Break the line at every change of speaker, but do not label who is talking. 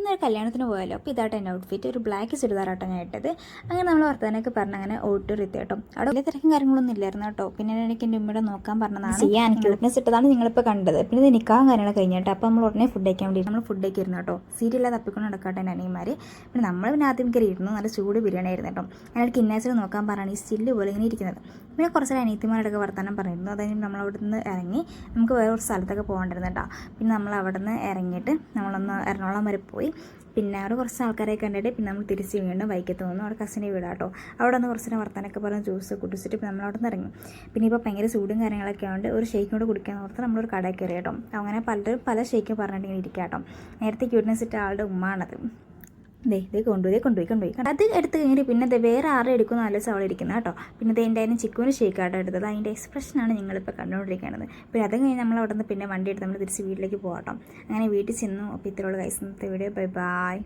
ഇന്നൊരു കല്യാണത്തിന് പോയാലോ. അപ്പോൾ ഇതായിട്ട് എൻ്റെ ഔട്ട്ഫിറ്റ് ഒരു ബ്ലാക്ക് ചുരിദാറാട്ടോ ഞാൻ ഇട്ടത്. അങ്ങനെ നമ്മൾ വർത്തമാനമൊക്കെ പറഞ്ഞ് അങ്ങനെ ഓട്ടോറിയെത്തി കേട്ടോ. അവിടെ വലിയ തിരക്കും കാര്യങ്ങളൊന്നും ഇല്ലായിരുന്നു കേട്ടോ. പിന്നെ എനിക്ക് എൻ്റെ ഉമ്മയുടെ നോക്കാൻ പറഞ്ഞതാണ്. ചെയ്യാൻ ക്യൂട്ട്നെസ് ഇട്ടതാണ് നിങ്ങളിപ്പോൾ കണ്ടത്. പിന്നെ ഇത് നിൽക്കാൻ കാര്യങ്ങൾ കഴിഞ്ഞിട്ട് അപ്പോൾ നമ്മൾ ഉടനെ ഫുഡ് കഴിക്കാൻ വേണ്ടി നമ്മൾ ഫുഡ് കഴിക്കിരുന്നു കേട്ടോ. സീരിയല്ലാതെ തപ്പിക്കൊണ്ട് നടക്കാട്ടെ എൻ്റെ അനിയന്മാർ. പിന്നെ നമ്മൾ പിന്നെ ആദ്യം കയറി ഇരുന്നു. നല്ല ചൂട് ബിരിയാണി ആയിരുന്നു കേട്ടോ. അതിനൊരു കിന്നാച്ചിൽ നോക്കാൻ പറഞ്ഞാണ് ഈ സ്റ്റില്ല് പോലെ ഇങ്ങനെ ഇരിക്കുന്നത്. പിന്നെ കുറച്ച് അനിയത്തിമാരോടൊക്കെ വർത്തമാനം പറയുന്നു. അതായത് നമ്മൾ അവിടെ നിന്ന് ഇറങ്ങി നമുക്ക് വേറെ ഒരു സ്ഥലത്തൊക്കെ പോകേണ്ടിരുന്നു കേട്ടോ. പിന്നെ നമ്മൾ അവിടെ നിന്ന് ഇറങ്ങിയിട്ട് നമ്മളൊന്ന് എറണാകുളം വരെ പോയി. പിന്നെ അവിടെ കുറച്ച് ആൾക്കാരെ കണ്ടിട്ട് പിന്നെ നമ്മൾ തിരിച്ച് വീണ്ടും വൈക്കത്ത് വന്നു. അവിടെ കസിനെ വീടാട്ടോ. അവിടെ നിന്ന് കുറച്ച് വർത്താനൊക്കെ പറഞ്ഞ് ജ്യൂസ് കുടിച്ചിട്ട് പിന്നെ നമ്മൾ അവിടെ നിന്ന് ഇറങ്ങി. പിന്നെ ഇപ്പോൾ ഭയങ്കര ചൂടും കാര്യങ്ങളൊക്കെ ഉണ്ട്. ഒരു ഷേക്കും കൂടെ കുടിക്കാമെന്ന് ഓർത്ത് നമ്മളൊരു കടയിൽ കയറി കേട്ടോ. അങ്ങനെ പലരും പല ഷേക്കും പറഞ്ഞിട്ട് ഇങ്ങനെ ഇരിക്കുക കേട്ടോ. നേരത്തെ ക്യൂട്ട്നെസ് ഇട്ട ആളുടെ ഉമ്മാണത്. ഇതേ കൊണ്ടുപോയി അത് എടുത്ത് കഴിഞ്ഞിട്ട് പിന്നെ വേറെ ആരെ എടുക്കുന്ന ആലോചിച്ച് അവൾ ഇരിക്കുന്നത് കേട്ടോ. പിന്നെ എൻ്റെ അതിന് ചിക്കുവിന് ഷേക്കാട്ടോ എടുത്തത്. അതിൻ്റെ എക്സ്പ്രഷനാണ് നിങ്ങളിപ്പോൾ കണ്ടുകൊണ്ടിരിക്കുന്നത്. പിന്നെ അത് കഴിഞ്ഞ് നമ്മൾ അവിടെ നിന്ന് പിന്നെ വണ്ടി എടുത്ത് നമ്മൾ തിരിച്ച് വീട്ടിലേക്ക് പോകാം കേട്ടോ. അങ്ങനെ വീട്ടിൽ ചെന്നു. അപ്പോൾ ഇത്രയുള്ള കൈസ് ഇന്നത്തെ വീഡിയോ. Bye bye.